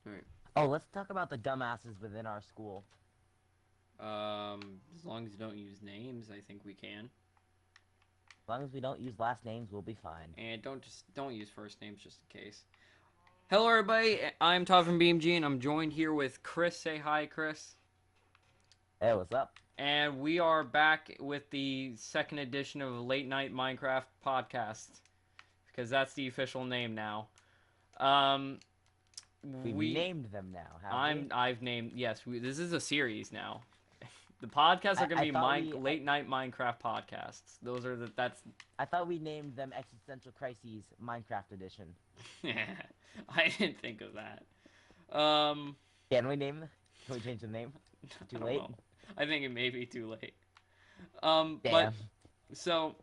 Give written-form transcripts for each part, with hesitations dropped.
Alright. Oh, let's talk about the dumbasses within our school. As long as you don't use names, I think we can. As long as we don't use last names, we'll be fine. And don't use first names just in case. Hello, everybody. I'm Todd from BMG, and I'm joined here with Chris. Say hi, Chris. Hey, what's up? And we are back with the second edition of Late Night Minecraft Podcast because that's the official name now. Um, We've we, named them now, have we? I've named yes. This is a series now. The podcasts are I, gonna I be thought we I, Late Night Minecraft Podcasts. Those are that's. I thought we named them Existential Crises Minecraft Edition. I didn't think of that. Um, Can we name them? Can we change the name? I Too don't late? know. I think it may be too late. But Damn. so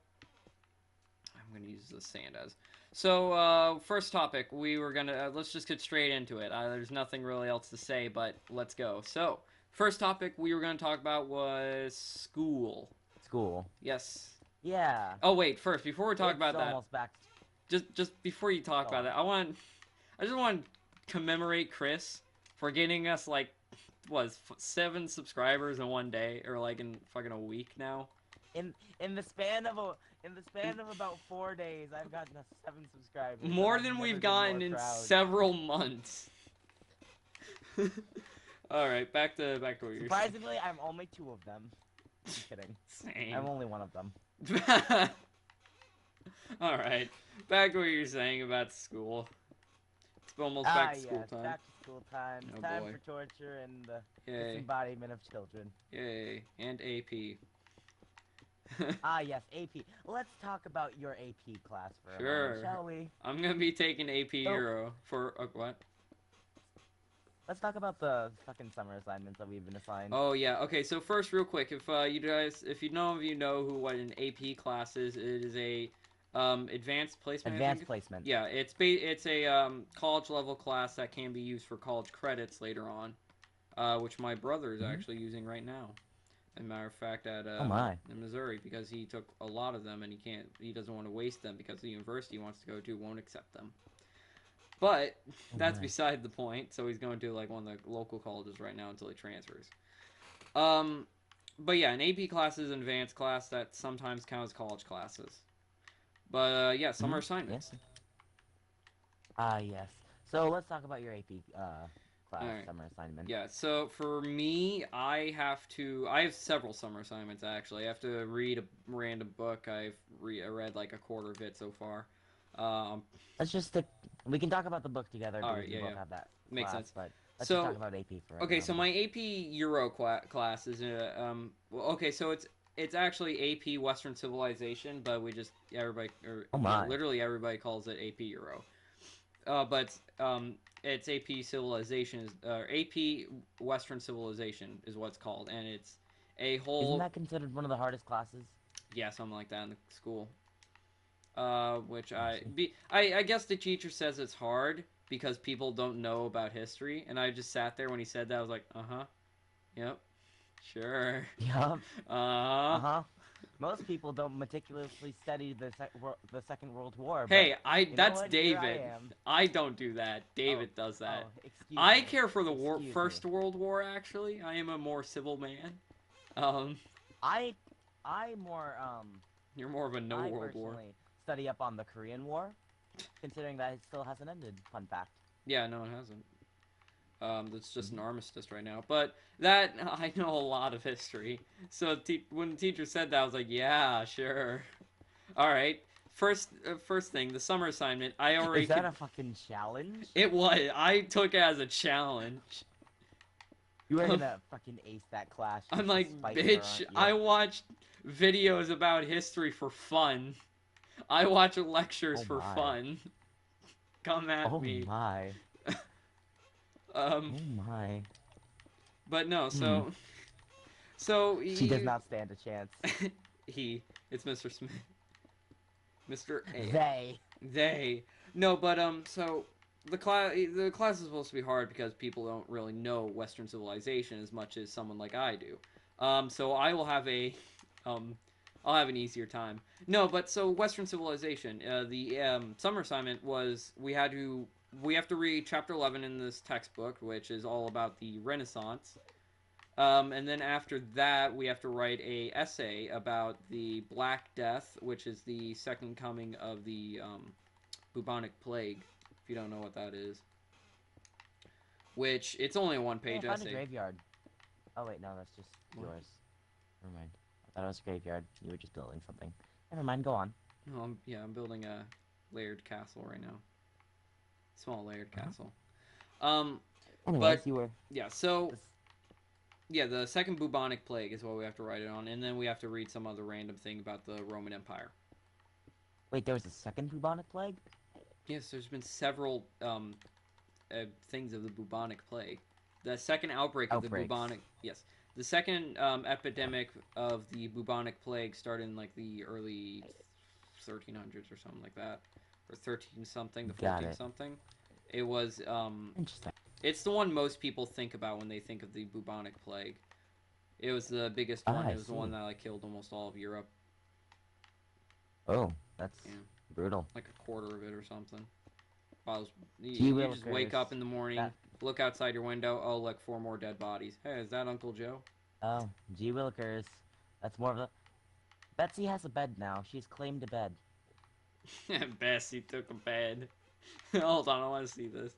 I'm gonna use the sand as. So first topic, we were gonna let's just get straight into it. There's nothing really else to say, but let's go. So first topic we were gonna talk about was school. School. Yes. Yeah. Oh wait, first before we talk It's about that, almost back. just before you talk Go about on. that, I just want to commemorate Chris for getting us like was 7 subscribers in one day or like in fucking a week now. In the span of about 4 days, I've gotten us 7 subscribers, and More I've than never we've been more gotten in proud. several months. All right, back to what you're saying. Surprisingly, I'm only 2 of them. I'm kidding. Same. I'm only one of them. All right, back to what you're saying about school. It's almost back to school Yes, time. back to school time. Oh Time boy. for torture and the Yay. disembodiment of children. Yay. And AP. Yes, AP. Let's talk about your AP class for a Sure. moment, shall we? I'm gonna be taking AP So, Euro for what? let's talk about the fucking summer assignments that we've been assigned. Oh yeah. Okay. So first, real quick, if you guys, if you know what an AP class is, it is a advanced placement. I Advanced think. placement. Yeah, it's a college level class that can be used for college credits later on, which my brother is Hmm. actually using right now. As a matter of fact, at Oh my. in Missouri, because he took a lot of them and he doesn't want to waste them because the university he wants to go to won't accept them. But Oh that's my. beside the point. So he's going to like one of the local colleges right now until he transfers. Um, but yeah, an AP class is an advanced class that sometimes count as college classes. But yeah, Hmm. summer assignments. Yes. Yes. So let's talk about your AP All class right. summer assignment. Yeah, so for me, I have several summer assignments actually. I have to read a random book. I read like a quarter of it so far. Um, Let's just stick. We can talk about the book together all because right, we yeah, both yeah, have that makes class. sense. But let's just talk So about AP for right okay, now. so my AP Euro class is well, okay, so it's actually AP Western Civilization, but we just everybody or Oh yeah, my. literally everybody calls it AP Euro. But it's AP Civilization is AP Western Civilization is what's called, and it's a Isn't whole that considered one of the hardest classes? yeah something like that in the school. Which I see. I guess the teacher says it's hard because people don't know about history, and I just sat there when he said that. I was like, uh-huh, yep, sure, Yup. uh. Uh-huh. Most people don't meticulously study the Second World War, but Hey, I you know that's what? Here I David. am. I don't do that. Oh, David does oh, that. excuse I me. care for the Excuse me. First World War. Actually, I am a more civil man. Um, I, I more, you're more of a no I World War. personally study up on the Korean War, considering that it still hasn't ended. Fun fact. Yeah, no, it hasn't. That's just an Hmm. armistice right now. But that I know a lot of history. So when the teacher said that, I was like, yeah, sure. All right. First thing, the summer assignment. I already Is that could. a fucking challenge? It was. I took it as a challenge. You are gonna fucking ace that class I'm just to like, spite her, bitch. aren't you? I watched videos about history for fun. I watch lectures Oh for my. fun. Come at Oh me. my. Um, Oh my. but no. Hmm. So She does not stand a chance. he. It's Mr. Smith. Mr. A. They. They. No, but so the class is supposed to be hard because people don't really know Western civilization as much as someone like I do. So I will have um I'll have an easier time. No, but so Western civilization, the summer assignment was we had to we have to read chapter 11 in this textbook, which is all about the Renaissance. And then after that, we have to write a essay about the Black Death, which is the second coming of the bubonic plague. If you don't know what that is, which it's only a Hey, one-page I found a essay. graveyard. Oh wait, no, that's just What? yours. Never mind. I thought it was a graveyard. You were just building something. Never mind. Go on. No, I'm building a layered castle right now. Small layered castle. Um, Anyways, but you were. yeah, so This... yeah, the second bubonic plague is what we have to write it on, and then we have to read some other random thing about the Roman Empire. Wait, there was a second bubonic plague? Yes, there's been several things of the bubonic plague. The second outbreak of the Outbreaks. bubonic, yes, the second epidemic of the bubonic plague started in like the early 1300s or something like that, or 13 something to Got 14 it. something. It was Interesting. it's the one most people think about when they think of the bubonic plague. It was the biggest one. I It was the one see. that like killed almost all of Europe. Oh, that's Yeah. brutal. Like a quarter of it or something. While Gee you just wake willikers. up in the morning, That. look outside your window. Oh, look, 4 more dead bodies. Hey, is that Uncle Joe? Oh, gee willikers. That's more of a. Betsy has a bed now. She's claimed a bed. Bessie took a bed. Hold on, I want to see this.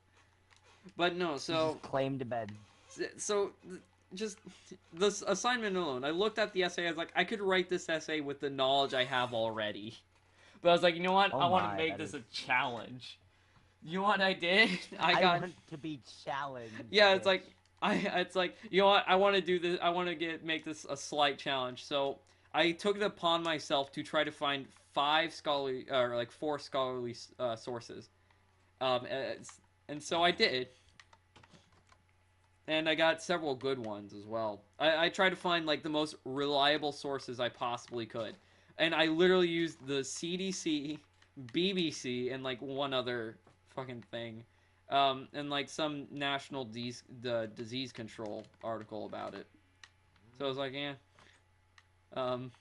But no, She just so claimed a bed. so just this assignment alone. I looked at the essay. I was like, I could write this essay with the knowledge I have already. But I was like, you know what? Oh I want to my, make that this is. a challenge. You know what I did? I I got want to be challenged. yeah. It's Bitch. like it's like you know what? I want to do this. I want to make this a slight challenge. So I took it upon myself to try to find 5 scholarly or like 4 scholarly sources. And so I did, and I got several good ones as well. I tried to find like the most reliable sources I possibly could, and I literally used the CDC, BBC, and like one other fucking thing, and like some national disease control article about it. So I was like, yeah, um,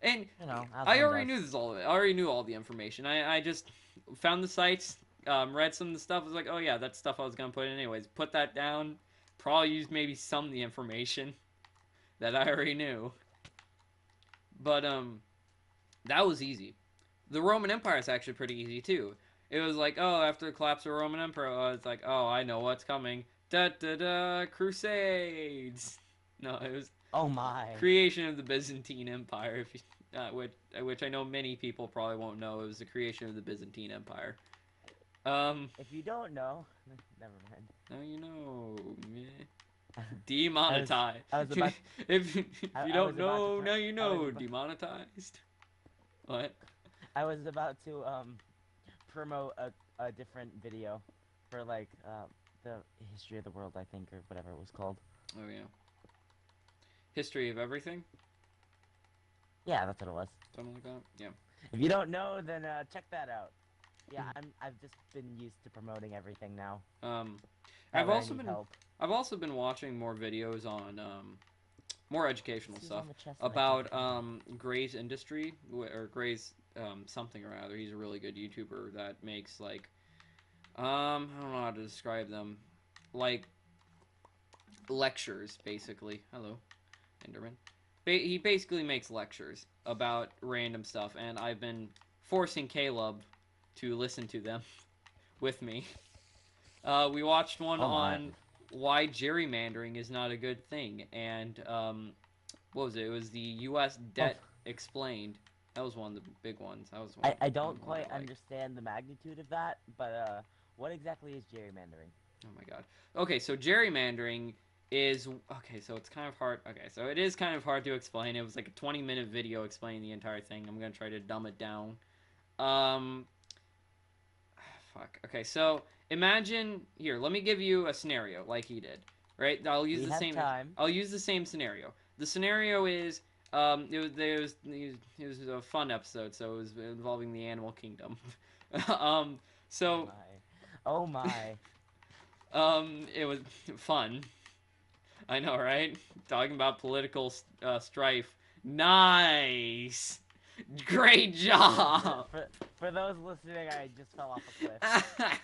and You know, as I one already does. knew this all of it. I already knew all the information. I just found the sites, read some of the stuff. I was like, oh yeah, that's stuff I was gonna put in anyways. Put that down. Probably used maybe some of the information that I already knew. But that was easy. The Roman Empire is actually pretty easy too. It was like, oh, after the collapse of the Roman Empire, it's like, oh, I know what's coming. Da da da, Crusades. No, it was Oh my. creation of the Byzantine Empire, if you, which I know many people probably won't know. It was the creation of the Byzantine Empire. If you don't know, never mind. Now you know. Meh. I Demonetized. was about. if you I was don't about to. know, now you know. About, Demonetized. What? I was about to promote a different video for like the history of the world, I think, or whatever it was called. Oh yeah. History of everything. Yeah, that's what it was. Something like that. Yeah. If you don't know, then check that out. Yeah, I've just been used to promoting everything now. I've Not that I also need been help. I've also been watching more videos on more educational This is stuff on the chest that I about can't Gray's Industry or Gray's something or other. He's a really good YouTuber that makes like I don't know how to describe them, like lectures basically. Hello, Enderman. He basically makes lectures about random stuff, and I've been forcing Caleb to listen to them with me. We watched one Oh my. on why gerrymandering is not a good thing, and what was it? It was the U.S. debt explained. That was one of the big ones. That was one. I don't one quite I liked. understand the magnitude of that, but what exactly is gerrymandering? Oh my god. Okay, so gerrymandering is okay. So it's kind of hard. Okay, so it is kind of hard to explain. It was like a 20-minute video explaining the entire thing. I'm gonna try to dumb it down. Um, fuck. Okay, so imagine here. Let me give you a scenario like he did. Right? I'll use We the have same. time. I'll use the same scenario. The scenario is it was a fun episode, so it was involving the animal kingdom. um, so Oh my. it was fun. I know, right? Talking about political strife. Nice, great job. For those listening, I just fell off a cliff.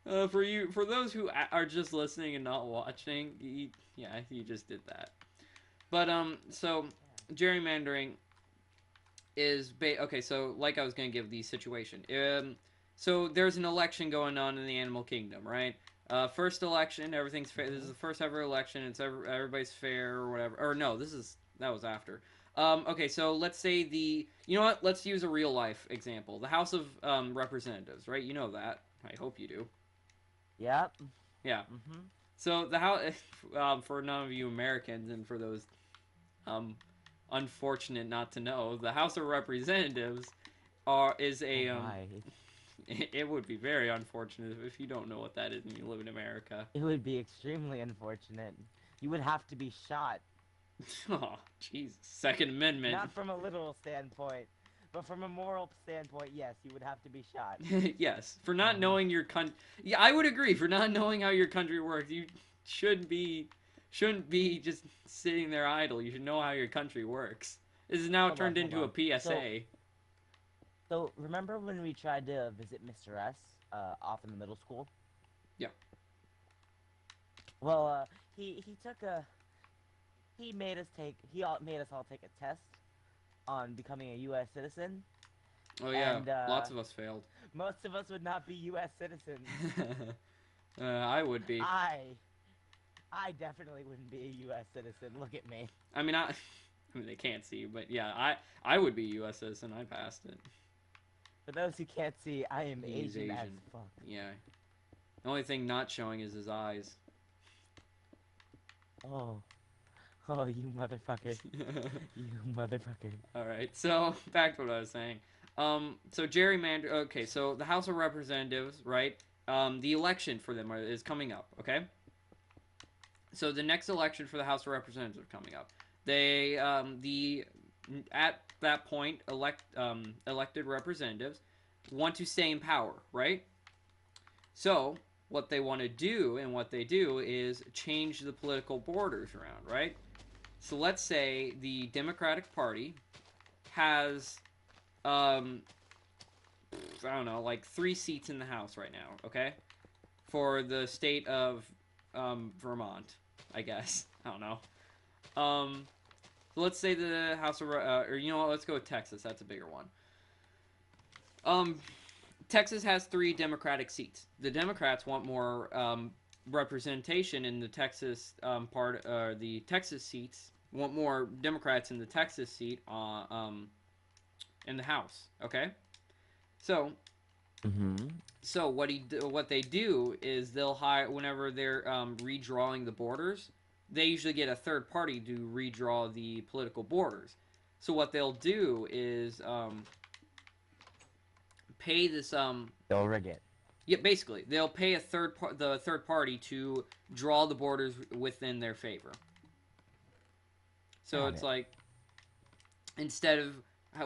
For those who are just listening and not watching, yeah, you just did that. But so gerrymandering is okay. So like I was gonna give the situation. So there's an election going on in the animal kingdom, right? First election, everything's fair. This is the first ever election. It's everybody's fair or whatever. Or no, that was after. Okay, so let's say you know what? Let's use a real life example. The House of Representatives, right? You know that. I hope you do. Yep. Yeah. Mhm. So the House, for none of you Americans and for those um, unfortunate not to know, the House of Representatives is Oh a my. it would be very unfortunate if you don't know what that is and you live in America. It would be extremely unfortunate. You would have to be shot. Oh, Jesus. Second Amendment. Not from a literal standpoint, but from a moral standpoint, yes, you would have to be shot. Yes, for not knowing your country. Yeah, I would agree. For not knowing how your country works, you should be shouldn't be just sitting there idle. You should know how your country works. This is now Hold on, turned hold into a on. PSA. So remember when we tried to visit Mr. S off in the middle school? Yeah. Well, he took a he made us take made us all take a test on becoming a U.S. citizen, Oh yeah, and lots of us failed. most of us would not be U.S. citizens. I would be. I definitely wouldn't be a U.S. citizen. Look at me. I mean, I mean, they can't see, but yeah, I would be a U.S. citizen. I passed it. For those who can't see, I am He's Asian as Asian. fuck. Yeah. The only thing not showing is his eyes. Oh. Oh, you motherfucker. You motherfucker. Alright, so back to what I was saying. So gerrymander. Okay, so the House of Representatives, right? The election for them is coming up. Okay. So the next election for the House of Representatives are coming up. They at that point elected representatives want to stay in power, right? So what they want to do and what they do is change the political borders around, right? So let's say the Democratic Party has, I don't know, like 3 seats in the House right now, okay? For the state of Vermont, I guess. I don't know. So let's say the House of, or you know what, let's go with Texas. That's a bigger one. Texas has 3 Democratic seats. The Democrats want more representation in the Texas the Texas seats. Want more Democrats in the Texas seat in the House. Okay, so so what they do is they'll hire whenever they're redrawing the borders. They usually get a third party to redraw the political borders. So what they'll do is pay this They'll rig it. yeah, basically they'll pay the third party to draw the borders within their favor. So it's like instead of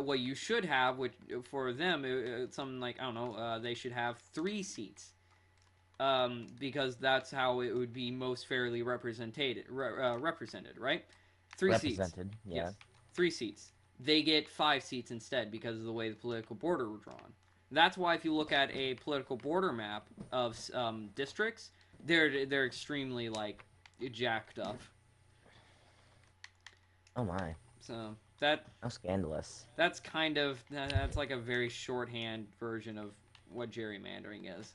what you should have, which for them it's something like I don't know, they should have 3 seats, because that's how it would be most fairly represented, right? 3 Represented, seats. yeah. Yes, 3 seats. They get 5 seats instead because of the way the political border were drawn. That's why if you look at a political border map of districts, they're extremely like jacked up. Oh my. So that How scandalous. that's like a very shorthand version of what gerrymandering is.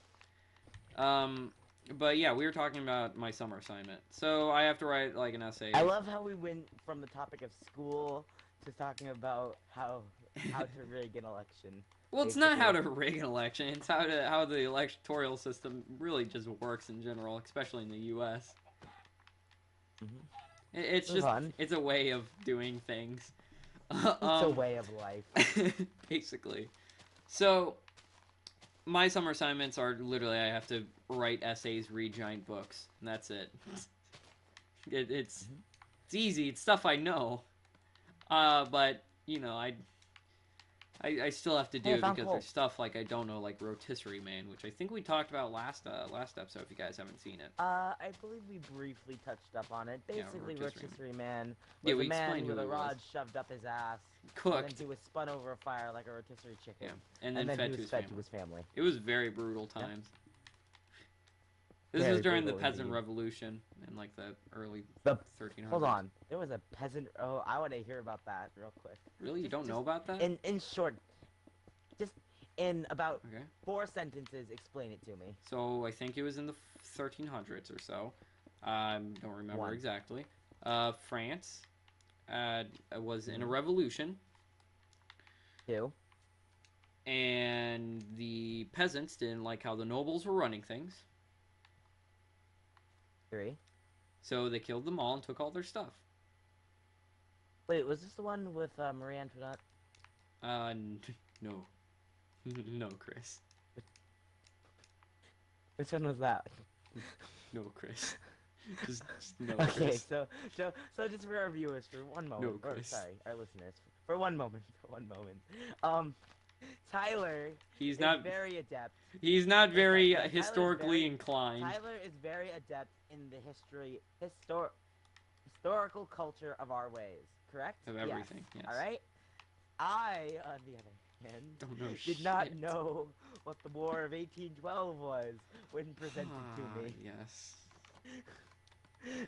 But yeah, we were talking about my summer assignment. So I have to write like an essay. I love how we went from the topic of school to talking about how to rig an election. Well, it's not how to rig an election. It's how the electoral system really just works in general, especially in the U.S. It's just it's a way of doing things. It's a way of life. Basically. So my summer assignments are literally I have to write essays, read giant books, and that's it. It's easy. It's stuff I know. But you know, I still have to do it because there's stuff like I don't know, like Rotisserie Man, which I think we talked about last episode. If you guys haven't seen it, I believe we briefly touched up on it. Basically, yeah, Rotisserie Man was a man with a rod shoved up his ass, cooked, and then he was spun over a fire like a rotisserie chicken, and then fed to his family. It was very brutal times. This was Very during the brutal Peasant indeed. Revolution in like the early The 1300s. hold on, there was a peasant. Oh, I want to hear about that real quick. Really, you don't know Just about that? in short, just in about Okay. 4 sentences, explain it to me. So I think it was in the 1300s or so. Don't remember One, exactly. France was in a mhm, revolution, 2, and the peasants didn't like how the nobles were running things, 3. so they killed them all and took all their stuff. Wait, was this the one with Marie Antoinette? No, no, Chris, Which one was that? no, Chris, just no, Okay, Chris, so just for our viewers, for one moment, no, or Chris. sorry, our listeners, for one moment, Tyler He's is not. very adept. He's not Wait, very no, historically inclined. Tyler is very adept in the historical culture of our ways. Correct? Of everything, yes. All right. I, on the other hand, Don't know did not shit. know what the War of 1812 was when presented to me. Yes.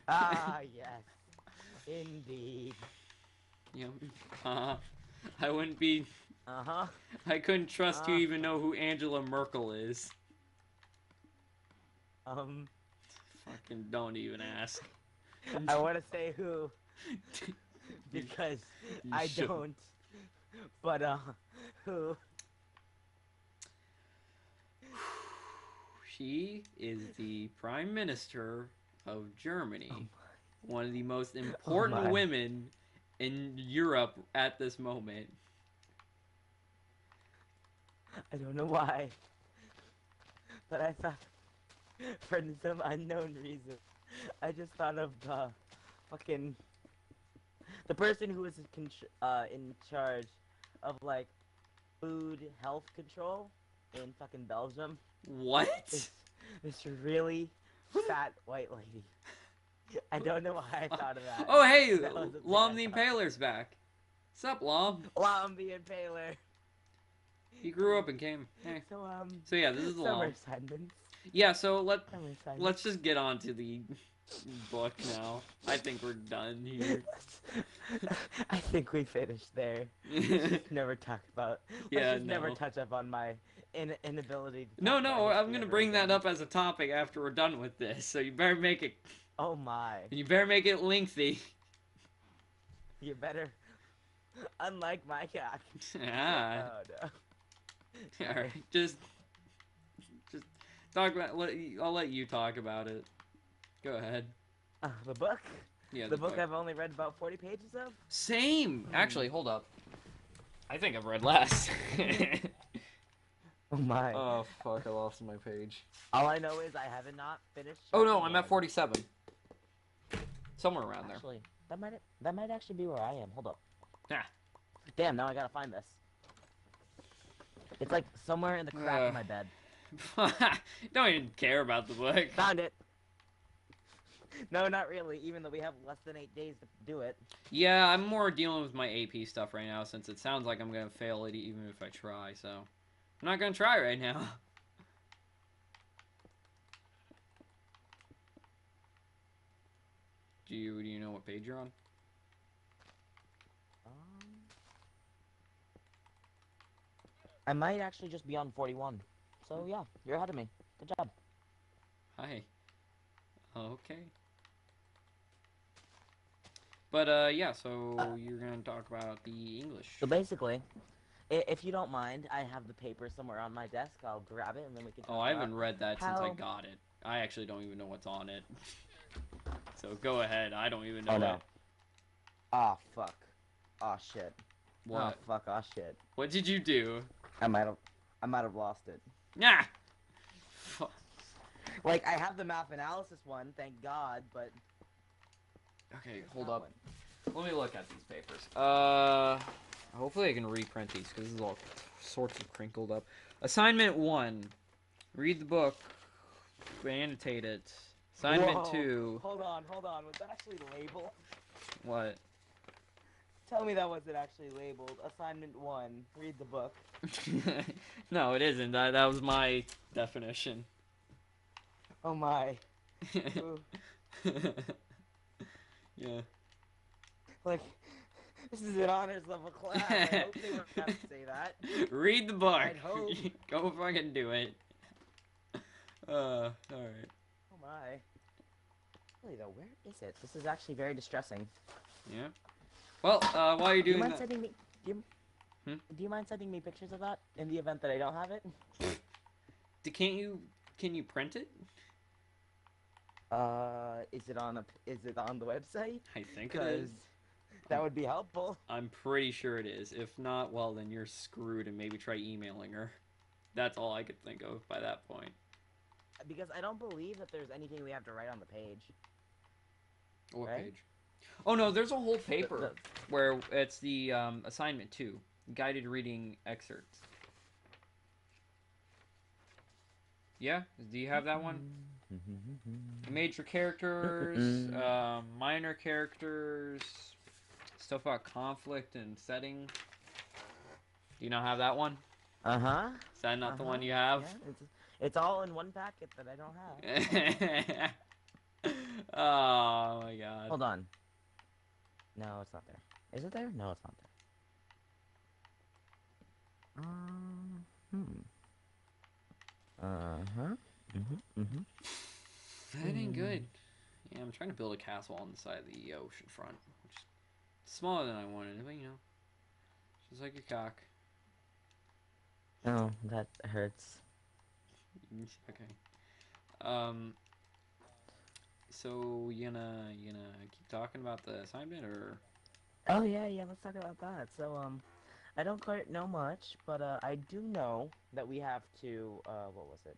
Ah, yes, indeed. Yep. I wouldn't be. Uh-huh. I couldn't trust you Uh, even know who Angela Merkel is. Fucking don't even ask. I want to say who You- because you I should. don't. But who? She is the Prime Minister of Germany. Oh One of the most important my. women in Europe at this moment. I don't know why, but I thought, for some unknown reason, I just thought of fucking the person who was in charge of like food health control in fucking Belgium. What? This really fat white lady. I don't know why I thought of that. Oh, hey, That was the thing Lom I the thought. Impaler's back. Sup, Lom? Lom the Impaler. He grew up and came. Hey. So yeah, this is the summer Lom. assignments. Yeah, so Summer assignments. let's just get on to the book now. I think we're done here. I think we finished there. Let's just never talk about. Yeah, Let's just never no. touch up on my inability. To No, talk about no, I'm history gonna ever bring that again. up as a topic after we're done with this. So you better make it. Oh my! You better make it lengthy. You better. Unlike my cock. Ah. Oh no. All right, just talk about. I'll let you talk about it. Go ahead. The book. Yeah, The book I've only read about 40 pages of. Same. Actually, hold up. I think I've read less. Oh my. Oh fuck! I lost my page. All I know is I haven't not finished. Oh no, chapter I'm at one. 47. Somewhere around there. Actually, that might actually be where I am. Hold up. Yeah. Damn, now I gotta find this. It's like somewhere in the crack of my bed. Don't even care about the book. Found it. No, not really. Even though we have less than 8 days to do it. Yeah, I'm more dealing with my AP stuff right now since it sounds like I'm gonna fail it even if I try. So I'm not gonna try right now. Do you know what page you're on? I might actually just be on 41. So yeah, you're ahead of me. Good job. Hi. Okay. But yeah, so you're gonna talk about the English. So basically, if you don't mind, I have the paper somewhere on my desk. I'll grab it and then we can. Oh, I haven't read that since I how- got it. I actually don't even know what's on it. So go ahead. I don't even know. Oh no. what- Ah fuck. Ah shit. What? Ah fuck. Ah shit. What did you do? I might have lost it. Nah. Like I have the math analysis one, thank God, but. Okay, It's hold not up. one. Let me look at these papers. Hopefully I can reprint these because this is all sorts of crinkled up. Assignment 1. Read the book. Annotate it. Assignment Whoa. 2. Hold on. Was that actually labeled? What? Tell me that wasn't actually labeled. Assignment 1. Read the book. No, it isn't. That was my definition. Oh my. Ooh. Yeah. Like, this is an honors level class. I hope they weren't gonna say that. Read the book. I'd hope. Go fucking do it. Alright. Oh my. Really though, where is it? This is actually very distressing. Yeah. Well, while you're Do you doing mind that... sending me? Hmm? Do you mind sending me pictures of that in the event that I don't have it? Can't you... Can you print it? Is it on the website? I think it Because is. that would be helpful. I'm pretty sure it is. If not, well, then you're screwed and maybe try emailing her. That's all I could think of by that point. Because I don't believe that there's anything we have to write on the page. What Right? page? Oh, no, there's a whole paper where it's the assignment 2. Guided reading excerpts. Yeah? Do you have that one? Major characters, minor characters, stuff about conflict and setting. Do you not have that one? Uh-huh. Is that not the one you have? Yeah, it's all in one packet that I don't have. Oh my god. Hold on. No, it's not there. Is it there? No, it's not there. Uh-huh. That ain't good. Yeah, I'm trying to build a castle on the side of the ocean front, which is smaller than I wanted, but you know, just like a cock. Oh, that hurts. Okay. So you gonna keep talking about the assignment, or? Oh yeah, let's talk about that. So I don't quite know much, but I do know that we have to what was it?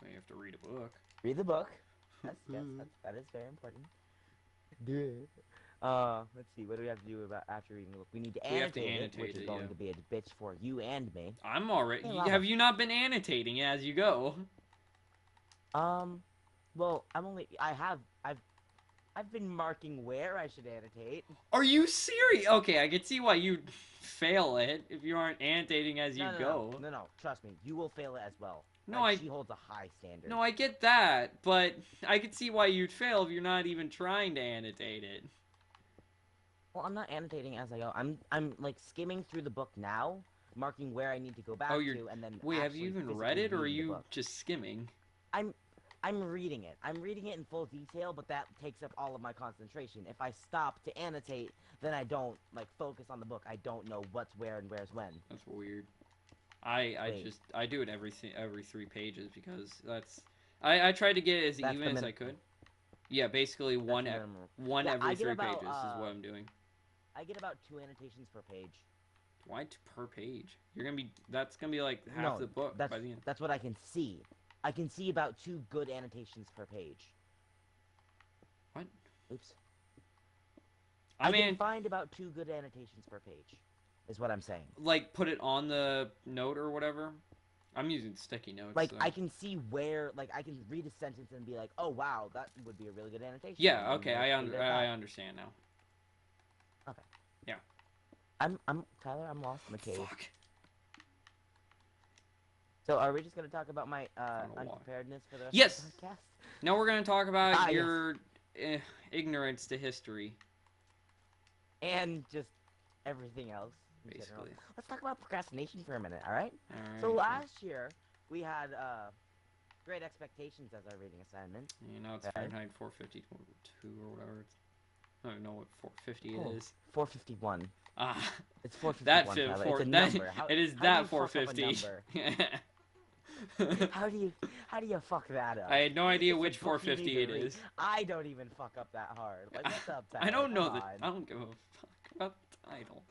We have to read a book. Read the book. Yes, that is very important. Let's see, what do we have to do about after reading the book? We need to annotate it, which is going to be a bitch for you and me. I'm already. Hey, have you not been annotating as you go? Well, I've been marking where I should annotate. Are you serious? Okay, I can see why you'd fail it if you aren't annotating as you go. No, trust me, you will fail it as well. No, like, she holds a high standard. No, I get that, but I could see why you'd fail if you're not even trying to annotate it. Well, I'm not annotating as I go. I'm like skimming through the book now, marking where I need to go back to, and then. Wait, have you even read it, or are you just skimming? I'm reading it. I'm reading it in full detail, but that takes up all of my concentration. If I stop to annotate, then I don't like focus on the book. I don't know what's where and where's when. That's weird. I do it every 3 pages because that's I tried to get it as even as I could. Yeah, basically one every 3 pages is what I'm doing. I get about 2 annotations per page. Why per page? That's gonna be like half the book by the end. That's what I can see. I can see about 2 good annotations per page. What? Oops. I can find about 2 good annotations per page, is what I'm saying. Like, put it on the note or whatever? I'm using sticky notes. Like, so. I can see where, like, I can read a sentence and be like, oh, wow, that would be a really good annotation. Yeah, okay, I understand now. Okay. Yeah. Tyler, I'm lost in the cave. Fuck. So, are we just going to talk about my unpreparedness for the rest of the podcast? Now we're going to talk about your ignorance to history. And just everything else. Basically. Let's talk about procrastination for a minute, alright? So last year, we had great expectations as our reading assignment. You know, it's Fahrenheit 452 or whatever. I don't know what 450 is. 451. Ah. It's 451, Tyler. It's a number. It is that 450. How do you fuck that up? I had no idea which 450 it is. I don't even fuck up that hard. Like, what's up, Tyler? I don't know that. I don't give a fuck about the title.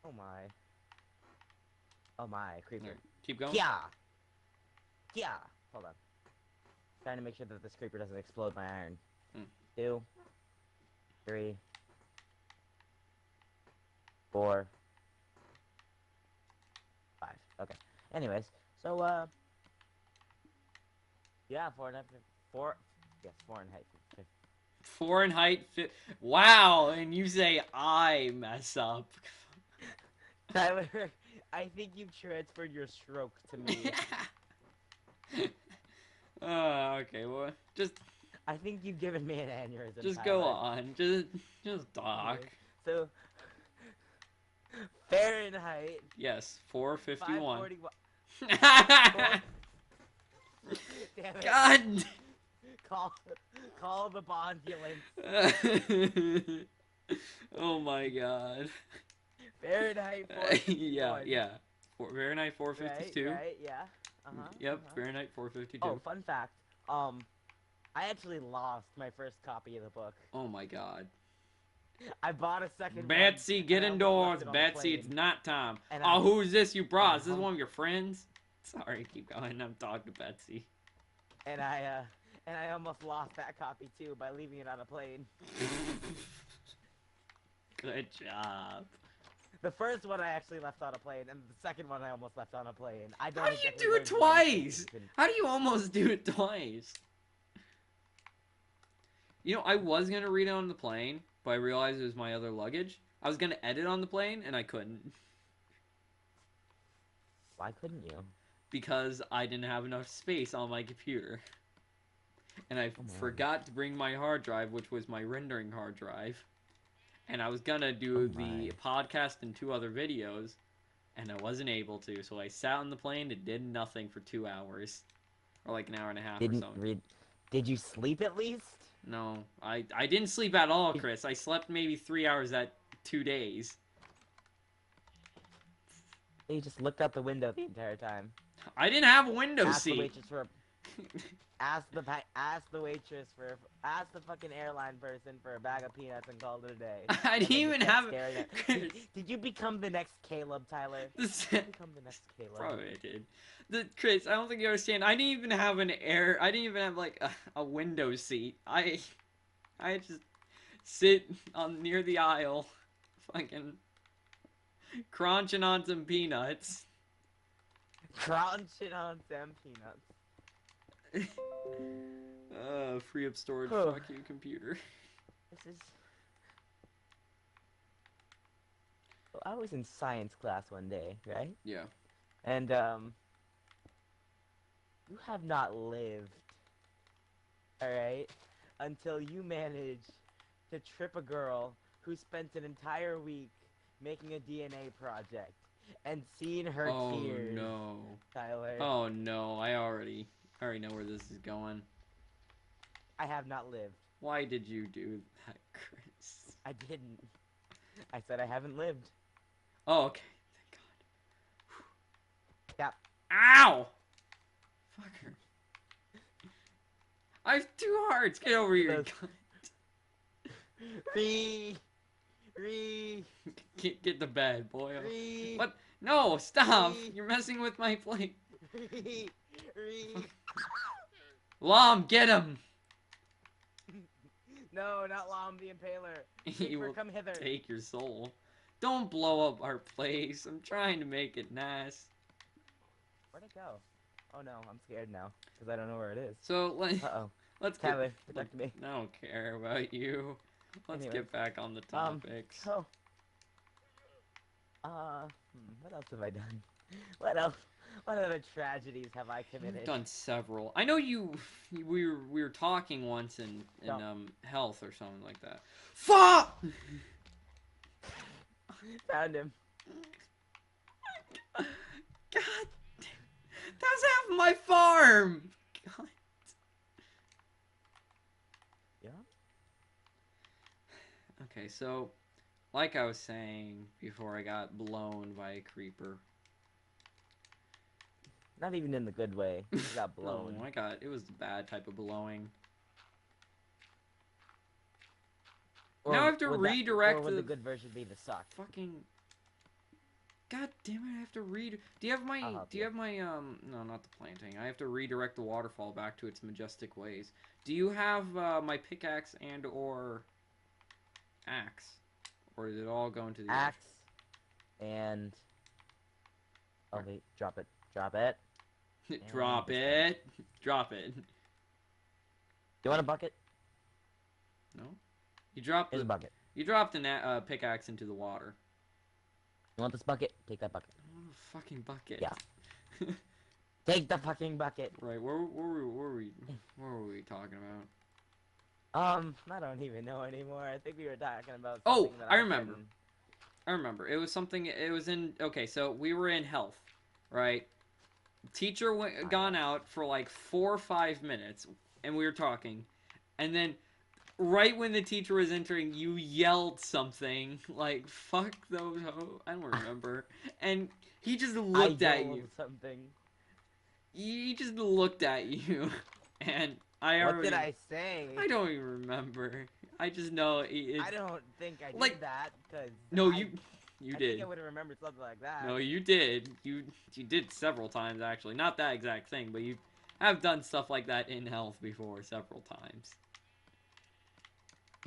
Oh my, creeper. Right, keep going. Yeah. Hold on. Trying to make sure that this creeper doesn't explode my iron. 2, 3, 4, 5. Okay. Anyways, so yeah, Fahrenheit. Wow, and you say I mess up. Tyler, I think you've transferred your stroke to me. Okay, well, just I think you've given me an aneurysm, just go Tyler. on. Just talk. Anyways, so Fahrenheit Yes, 451. 541. Damn it! God. Call, call the bondulance. Oh my God. Fahrenheit Yeah, 451. yeah. Fahrenheit Right, 452. right, yeah. Yep, Fahrenheit 452. Oh, fun fact. I actually lost my first copy of the book. Oh my God. I bought a second one. Betsy, And get I almost left indoors. it on the Betsy, it's plane. not time. And Oh, I who's this you brought? I Is this hung one of your friends? Sorry, keep going. I'm talking to Betsy. and I almost lost that copy too by leaving it on a plane. Good job. The first one I actually left on a plane, and the second one I almost left on a plane. I don't How do you exactly do learn it from twice? mistakes. How do you almost do it twice? You know, I was going to read it on the plane, but I realized it was my other luggage. I was going to edit on the plane, and I couldn't. Why couldn't you? Because I didn't have enough space on my computer. And I forgot to bring my hard drive, which was my rendering hard drive. And I was gonna do the podcast and 2 other videos, and I wasn't able to, so I sat on the plane and did nothing for 2 hours. Or like an hour and a half or something. Did you sleep at least? No, I didn't sleep at all, Chris. I slept maybe 3 hours that 2 days. You just looked out the window the entire time. I didn't have a window Ask seat. the waitress for ask the fucking airline person for a bag of peanuts and call it a day. I didn't even have. Did you become the next Caleb, Tyler? Did you become the next Caleb? Probably I did. Chris, I don't think you understand. I didn't even have I didn't even have like a window seat. I just sit on near the aisle, fucking crunching on some peanuts. Crunching on some peanuts. Free up storage. Fuck you, computer. This is. Well, I was in science class one day, right? Yeah. And you have not lived, all right, until you managed to trip a girl who spent an entire week making a DNA project and seeing her tears. Oh no, Tyler. Oh no, I already know where this is going. I have not lived. Why did you do that, Chris? I didn't. I said I haven't lived. Oh, okay. Thank God. Yeah. Ow! Fucker. I have 2 hearts. Get over here. Get to bed, boy. What? No, stop. You're messing with my plate. Lom, get him. No, not Lom the Impaler. He will come hither. Take your soul. Don't blow up our place. I'm trying to make it nice. Where'd it go? Oh no, I'm scared now because I don't know where it is. So let's Tyler, protect me. I don't care about you. Let's get back on the topics. What else have I done? What else? What other tragedies have I committed? You've done several. I know we were talking once in health or something like that. Fuck! Found him. God, that's half of my farm. God. Yeah. Okay, so like I was saying before, I got blown by a creeper. Not even in the good way. You got blown. Oh, it was the bad type of blowing. Now I have to redirect would the good version be the suck? Fucking. God damn it! I have to read. Do you have my? No, not the planting. I have to redirect the waterfall back to its majestic ways. Do you have my pickaxe and or axe, or did it all go into the axe? And oh wait, drop it. Drop it. Drop it. Drop it. You want a bucket? No. You dropped the bucket. You dropped the pickaxe into the water. You want this bucket? Take that bucket. I want a fucking bucket. Yeah. Take the fucking bucket. Right, where were we talking about? I don't even know anymore. I think we were talking about Oh, something that I I remember. couldn't. I remember. It was something. It was in. Okay, so we were in health, right? Teacher went Ah, gone yes. out for like 4 or 5 minutes, and we were talking, and then right when the teacher was entering, you yelled something like "fuck those ho." I don't remember, and he just I looked at you. yelled something. He just looked at you, and I What did already. I say? I don't even remember. I just know it's I don't think I like did that, because no, you I think I did. would have remembered something like that. No, you did. You did several times actually. Not that exact thing, but you have done stuff like that in health before several times.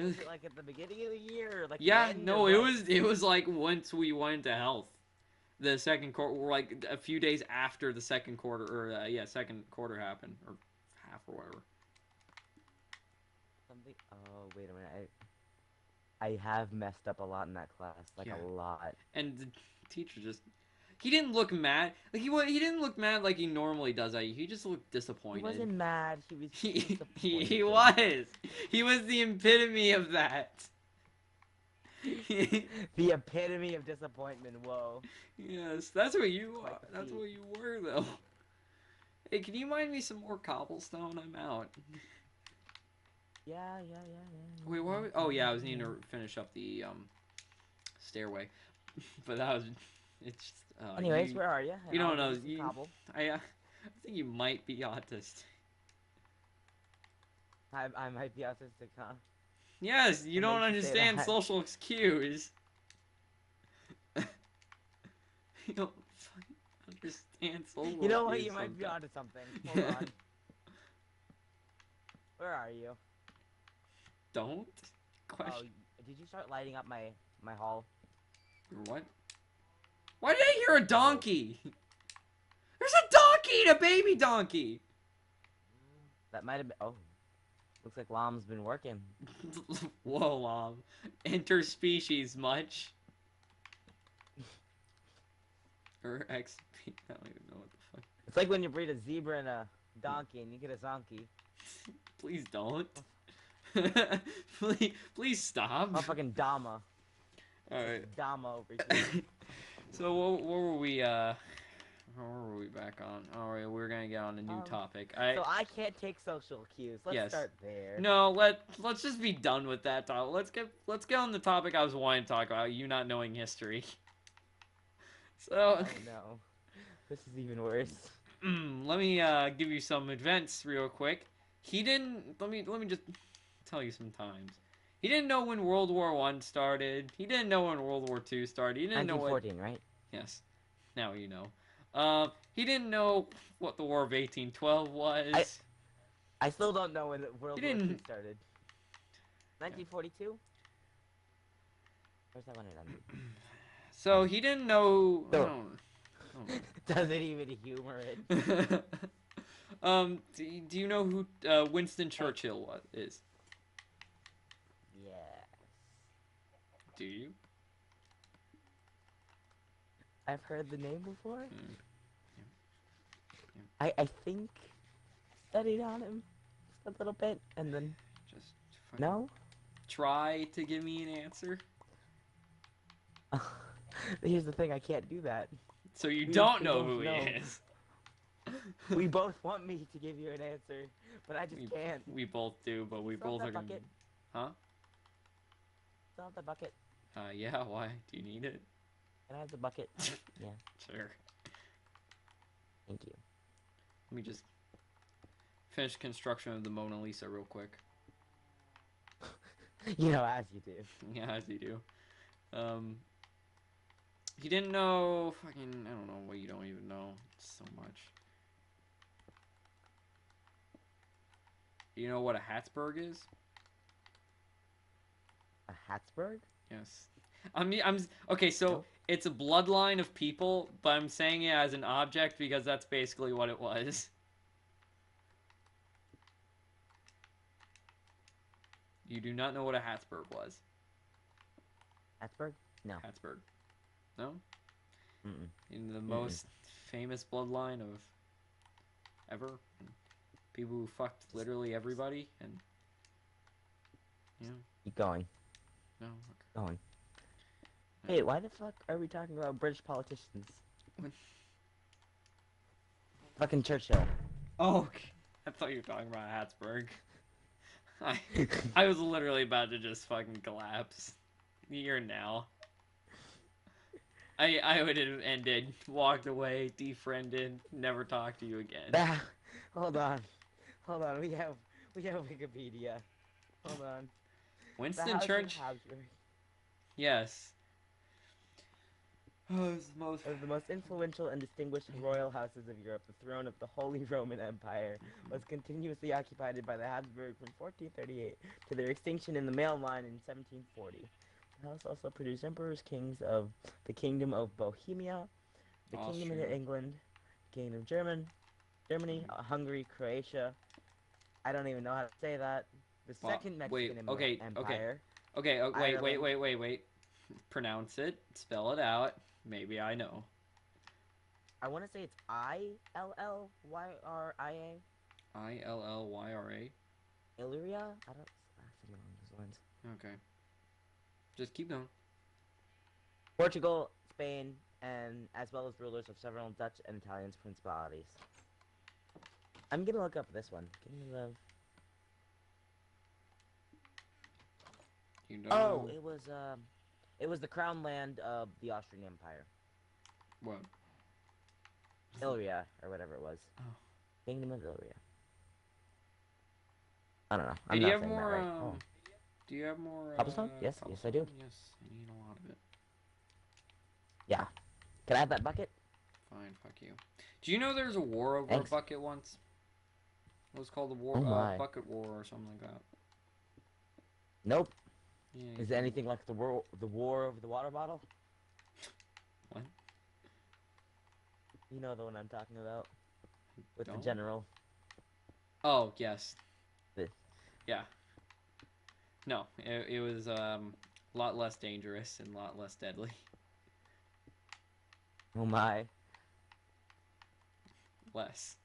Was it like at the beginning of the year, or like the Yeah, end, or no, what? it was like once we went to health, the second quarter, or like a few days after the second quarter, or yeah, second quarter happened, or half or whatever. Something. Oh, wait a minute. I have messed up a lot in that class, like a Yeah, lot. and the teacher just he didn't look mad. Like he didn't look mad like he normally does at you. He just looked He disappointed. wasn't mad. He was just He disappointed. was. He was the epitome of that. The epitome of disappointment. Whoa. Yes, that's what you are. Quite the That's feat. what you were, though. Hey, can you mine me some more cobblestone? I'm out. Yeah, yeah, yeah, yeah, Wait, yeah, why? Oh yeah, I was yeah, needing yeah. to finish up the stairway, but that was it's just, Anyways, where are you? you And I'll don't give know you some cobble. I think you might be autistic. I might be autistic, huh? Yes, you What don't makes you say understand that? social cues. You don't fucking understand You social know what? cues You might be sometimes. onto something. Hold on. Where are you? Don't Oh, question did you start lighting up my hall? what? Why did I hear a The whole. donkey? There's a donkey and a baby donkey. That might have been. Oh, looks like Lom's been working. Whoa, interspecies much or XP? I don't even know what the fuck. It's like when you breed a zebra and a donkey and you get a zonkey. Please don't. Please stop. Motherfucking Dama. All It's right. Dama over here. So what were we? Where were we back on? All right, we're gonna get on a new topic. So I can't take social cues. Let's Yes. start there. No, let's just be done with that topic. Let's get on the topic I was wanting to talk about. You not knowing history. So, Oh no. This is even worse. let me give you some events real quick. He didn't. Let me just tell you some times. He didn't know when World War One started. He didn't know when World War Two started. He didn't know what. 1914, right? Yes, now you know. He didn't know what the War of 1812 I was. I still don't know when He World War II didn't. started. Yeah. 1942? Where's that one at? So he didn't know. I So, don't know. doesn't even humor it. Do you know who Winston Hey. Churchill is? Yes. Do you? I've heard the name before. Mm. I think studied on him just a little bit, and then Just fucking no. try to give me an answer. Here's the thing, I can't do that. So you We don't know both who he know. is. We both want me to give you an answer, but I just can't. We both do, but we Still both have are that gonna. bucket? Huh? Still have the bucket? Yeah. Why? Do you need it? Can I have the bucket? Yeah, Sure. thank you. Let me just finish construction of the Mona Lisa real quick. You know, as you do. Yeah, as you do. He didn't know fucking. I don't know what you don't even know. So much. You know what a Habsburg is? A Habsburg? Yes. I'm okay, so Nope. it's a bloodline of people, but I'm saying it as an object because that's basically what it was. You do not know what a Habsburg was. Habsburg? No. Habsburg. No? Mm-mm. In the Mm-mm. most famous bloodline of ever. And people who fucked literally everybody, and yeah, Keep going. no, Going. okay. Hey, why the fuck are we talking about British politicians? Fucking Churchill. Oh, okay. I thought you were talking about Habsburg. I I was literally about to just fucking collapse. Here now. I would have ended, walked away, defriended, never talked to you again. Ah, hold on. Hold on. We have Wikipedia. Hold on. The Winston House of Church? Habsburg Yes. Oh, it's the most. was the most influential and distinguished royal houses of Europe. The throne of the Holy Roman Empire was continuously occupied by the Habsburg from 1438 to their extinction in the male line in 1740. The house also produced emperors, kings of the Kingdom of Bohemia, the Kingdom of Austria. England, Kingdom of Germany, Hungary, Croatia. I don't even know how to say that. The Well, Second wait, Mexican okay, okay. Empire, Okay, Ireland. wait. Pronounce it, spell it out. Maybe I know. I want to say it's Illyrya. Illlyra. Illyria? I don't. Something along those lines. Okay. Just keep going. Portugal, Spain, and as well as rulers of several Dutch and Italian principalities. I'm gonna look up this one. Give me the. You don't Oh, know it was the crown land of the Austrian Empire, what? Illyria or whatever it was. Oh. Kingdom of Illyria. I don't know. Hey, I'm do you not have saying more? that right. Oh. Do you have more? Cobblestone? Yes, yes, I do. cobblestone? Yes, I need a lot of it. Yeah. Can I have that bucket? Fine, fuck you. Do you know there's a war over Thanks. a bucket once? It was called the war, Oh my. bucket war or something like that. Nope. Yeah. Is it anything like the war of the water bottle? What? You know the one I'm talking about. With the Don't? general. Oh yes. The- Yeah. No, it was a lot less dangerous and a lot less deadly. Oh my. Less.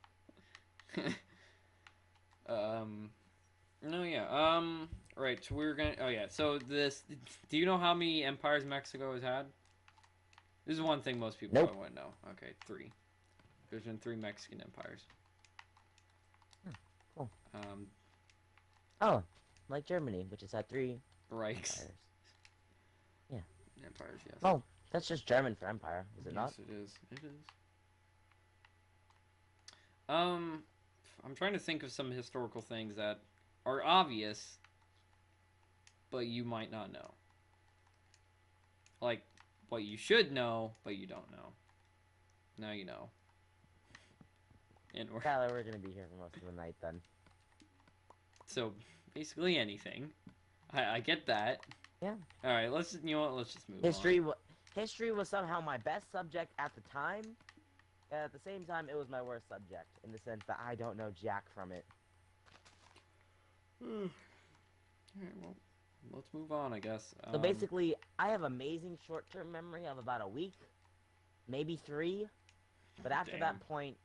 No, yeah. Right. So we're gonna. Oh yeah. So this. Do you know how many empires Mexico has had? This is one thing most people Nope. probably wouldn't know. Okay, 3. There's been 3 Mexican empires. Cool. Um, Oh, like Germany, which has had 3 Reichs. empires. Yeah. Empires, yes. Oh, that's just German for empire, is it not? Yes, it is. It is. I'm trying to think of some historical things that are obvious, but you might not know. Like what you should know, but you don't know. Now you know. And Tyler, we're gonna be here for most of the night then. so basically anything. I get that. Yeah. All right, let's just move History was somehow my best subject at the time. And at the same time, it was my worst subject in the sense that I don't know jack from it. on. Alright, well, let's move on, I guess. So basically, I have amazing short-term memory of about a week, maybe 3. But after Damn. that point,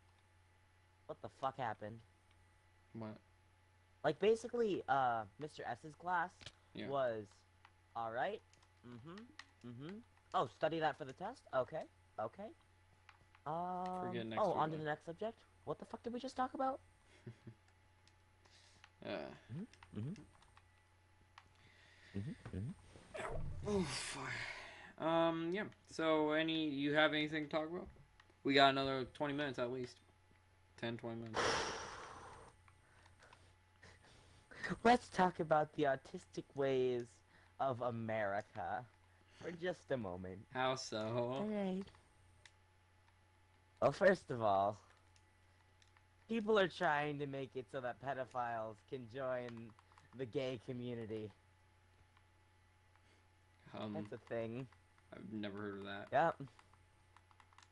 what the fuck happened? What? Like basically, Mr. S's class Yeah. was, all right. Oh, study that for the test. Okay. Okay. Forget next Oh, week on to then. the next subject. What the fuck did we just talk about? Oof. Yeah. So, you have anything to talk about? We got another 20 minutes at least. 10, 20 minutes. Let's talk about the autistic ways of America for just a moment. How so? Alright. Well, first of all, people are trying to make it so that pedophiles can join the gay community. That's a thing. I've never heard of that. Yep.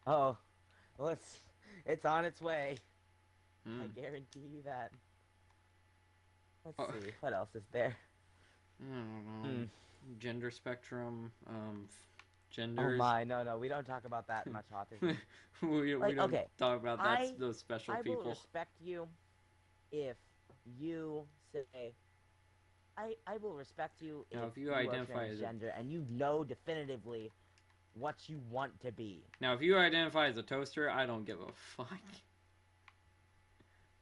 Oh, well, it's on its way. I guarantee you that. Let's see, what else is there? I don't know. Gender spectrum, Oh genders. my, no, we don't talk about that much autism. We Like, don't okay, talk about I those special I will people. respect you if you say I will respect you Now, if if you you are identify as a transgender and you know definitively what you want to be. now, if you identify as a toaster, I don't give a fuck.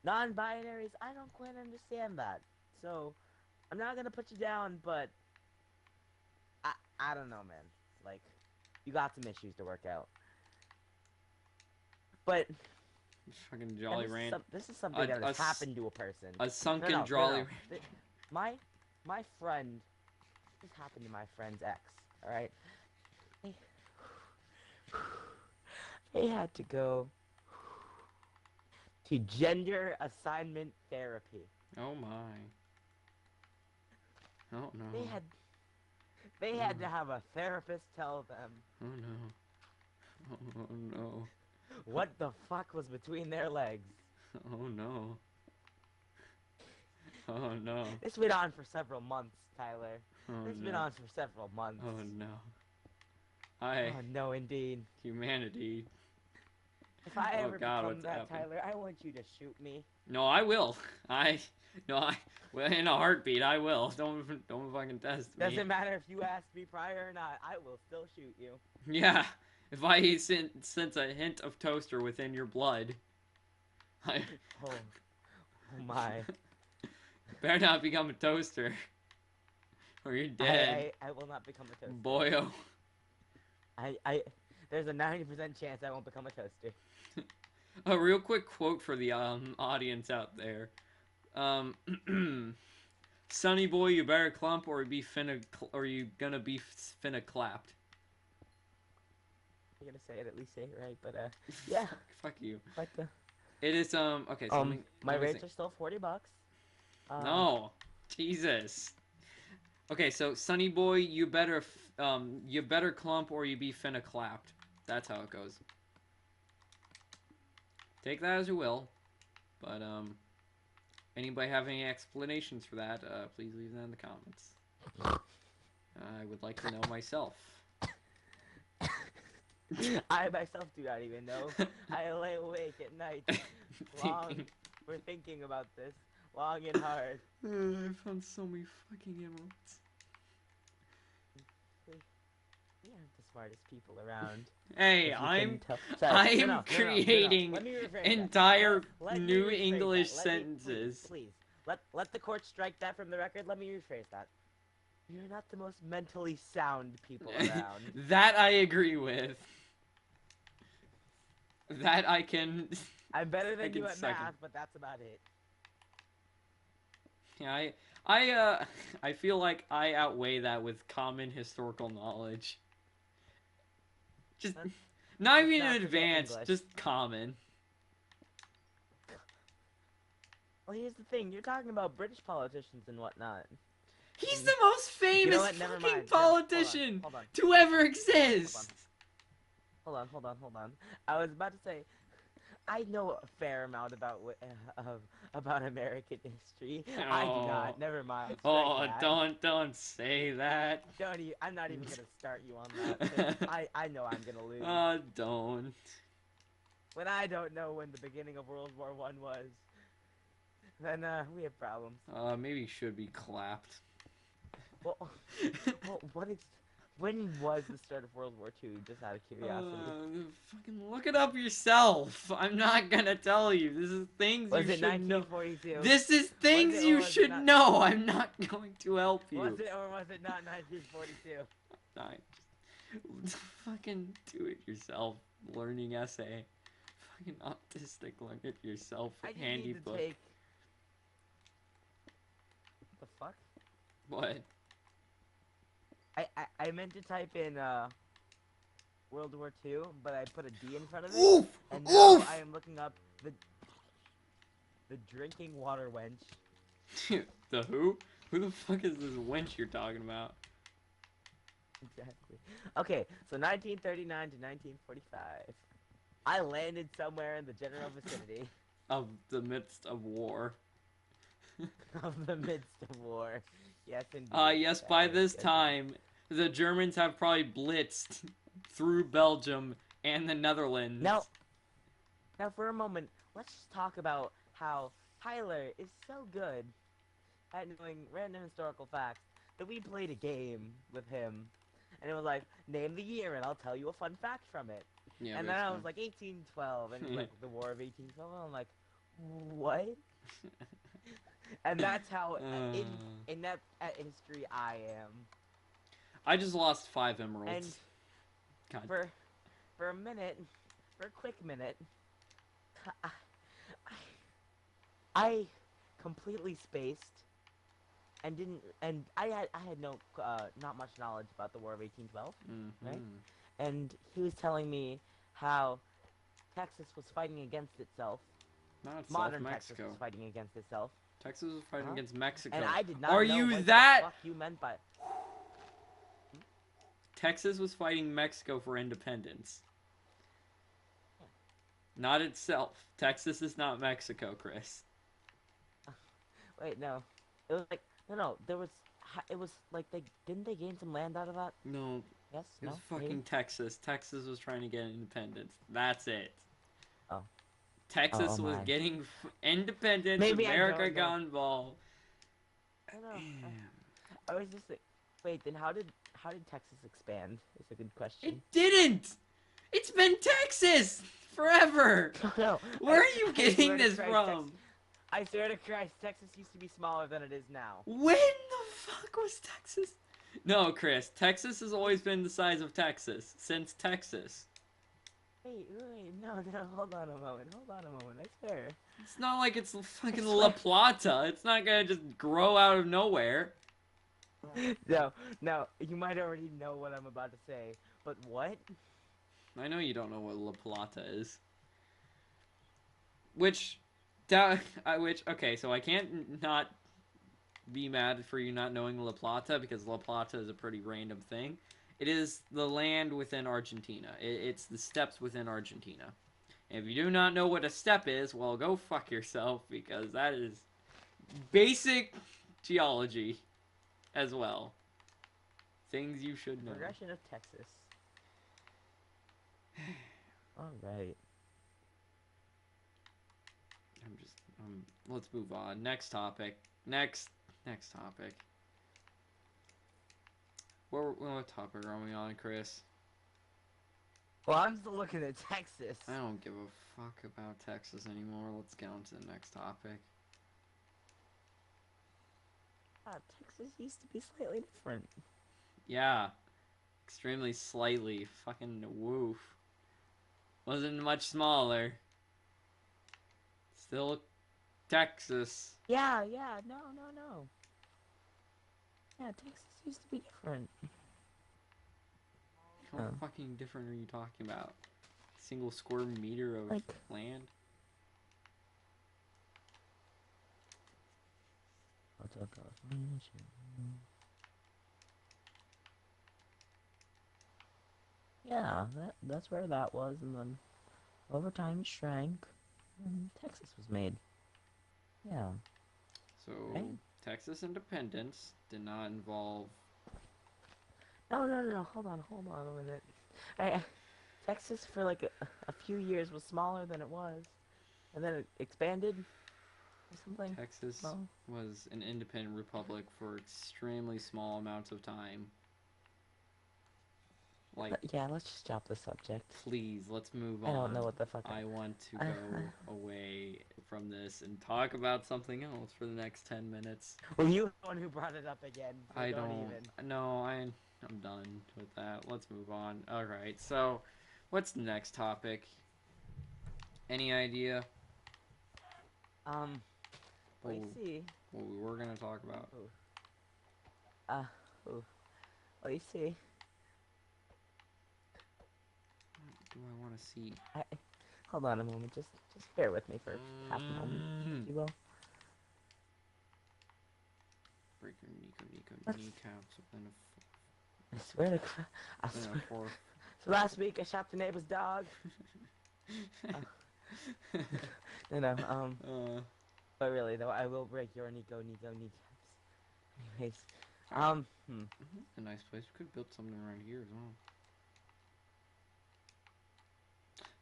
Non-binaries, I don't quite understand that. So, I'm not gonna put you down, but I don't know, man. Like, you got some issues to work out. But Fucking and Jolly Rant. this is something that has S- happened to a person. a No, sunken no, no, Jolly no. Rant. My friend. This happened to my friend's ex. All right. They, they had to go to gender assignment therapy. Oh my. Oh no. They had to have a therapist tell them Oh no. Oh no. what the fuck was between their legs. Oh no. Oh no. This went on for several months, Tyler. Oh This no. went on for several months. Oh no. Oh no, indeed. Humanity. If I Oh ever God, become what's that, happening? Tyler, I want you to shoot me. No, I will. Well, in a heartbeat, I will. Don't fucking test me. Doesn't matter if you ask me prior or not, I will still shoot you. Yeah, if I sense a hint of toaster within your blood, I Oh my. better not become a toaster, or you're dead, I will not become a toaster. boyo. There's a 90% chance I won't become a toaster. A real quick quote for the audience out there. Sonny boy, you better clump or you gonna be finna clapped. I'm gonna say it, at least say it right, but yeah. Fuck you. What the? It is okay. So My let me rates think. are still $40. No, Jesus. Okay, so Sonny boy, you better clump or you be finna clapped. That's how it goes. Take that as you will, but anybody have any explanations for that? Please leave them in the comments. I would like to know myself. I myself do not even know. I lay awake at night, we're thinking about this, long and hard. I found so many fucking emeralds. We aren't the smartest people around. Hey, I'm creating entire New English sentences. Please, let the court strike that from the record. Let me rephrase that. You're not the most mentally sound people around. That I agree with. That I can. I'm better than you at second. math, but that's about it. Yeah, I feel like I outweigh that with common historical knowledge. Just not even advanced, just common. Well, here's the thing. You're talking about British politicians and whatnot. He's the most famous fucking politician to ever exist. Hold on. I was about to say, I know a fair amount about American history. Oh. I do not. Never mind. Oh, don't say that. I'm not even gonna start you on that. I know I'm gonna lose. Don't. When I don't know when the beginning of World War I was, then we have problems. Maybe you should be clapped. Well, when was the start of World War II? Just out of curiosity. Fucking look it up yourself. I'm not gonna tell you. This is things you should know. 1942? This is things you should know. I'm not going to help you. Was it or was it not 1942? Just fucking do it yourself. Learning essay. Fucking autistic. Learn it yourself. Handy book. What the fuck? What? I meant to type in World War II, but I put a D in front of it. Oof! And now I am looking up the drinking water wench. The who? Who the fuck is this wench you're talking about? Exactly. Okay, so 1939 to 1945. I landed somewhere in the general vicinity. Of the midst of war. Of the midst of war. Yes, indeed. Yes, by this time, the Germans have probably blitzed through Belgium and the Netherlands. Now for a moment, let's just talk about how Tyler is so good at knowing random historical facts that we played a game with him, and it was like, name the year, and I'll tell you a fun fact from it. Yeah, And then I basically. was like, 1812, and he's like, the War of 1812, and I'm like, what? And that's how in that at history I am. I just lost 5 And emeralds. God. for a minute, for a quick minute, I, I completely spaced and didn't, and I had no not much knowledge about the War of 1812, right? And he was telling me how Texas was fighting against itself. Not itself, Modern Mexico. Texas was fighting against itself. Texas was fighting against Mexico. And I did not Are know you what that? the fuck you meant by... Texas was fighting Mexico for independence. Not itself. Texas is not Mexico, Chris. Wait, no. It was like... No, there was... It was like they... Didn't they gain some land out of that? No. Yes? It was No? fucking Maybe? Texas. Texas was trying to get independence. That's it. Oh. Texas Oh was my. getting independence. Maybe America I don't know. got involved. I don't know. I was just like... Wait, then how did Texas expand? Is a good question. It didn't! It's been Texas! Forever! No. Where are you getting this from? I swear to Christ, Texas used to be smaller than it is now. When the fuck was Texas? No, Chris. Texas has always been the size of Texas. Since Texas. Wait, no, hold on a moment, I swear. It's not like it's fucking La Plata. It's not gonna just grow out of nowhere. No, you might already know what I'm about to say, but what? I know you don't know what La Plata is. Okay, so I can't not be mad for you not knowing La Plata, because La Plata is a pretty random thing. It is the land within Argentina. It's the steppes within Argentina. And if you do not know what a steppe is, well, go fuck yourself, because that is basic geology as well. Things you should know. Progression of Texas. Alright. Let's move on. Next topic. Next topic. What topic are we on, Chris? Well, I'm still looking at Texas. I don't give a fuck about Texas anymore. Let's get on to the next topic. Texas used to be slightly different. Yeah. Extremely slightly. Fucking woof. Wasn't much smaller. Still Texas. Yeah, no. Yeah, Texas used to be different. How fucking different are you talking about? Single square meter of land? Yeah, that's where that was, and then over time it shrank, and Texas was made. Yeah. So, right? Texas independence did not involve... No, hold on a minute. Texas for like a few years was smaller than it was, and then it expanded or something. Texas was an independent republic for extremely small amounts of time. Like, yeah, let's just drop the subject. Please, let's move on. I don't know what the fuck. I want to go away from this and talk about something else for the next 10 minutes. Well, you were the one who brought it up again. So I don't even. No, I'm done with that. Let's move on. Alright, so what's the next topic? Any idea? Let me see. What we were gonna talk about. Let me see. What do I want to see? Hold on a moment. Just bear with me for half a moment, if you will. Break your kneecaps within I swear to God. So last week I shot the neighbor's dog. No. But really though, I will break your kneecaps. Anyways, a nice place. We could build something around here as well.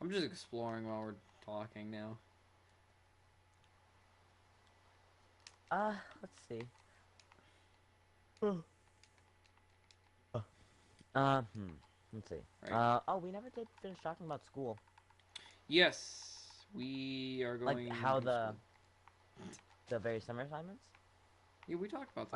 I'm just exploring while we're talking now. Let's see. Let's see. Right. Oh, we never did finish talking about school. Yes, we are Like going how to school. the very summer assignments? Yeah, we talked about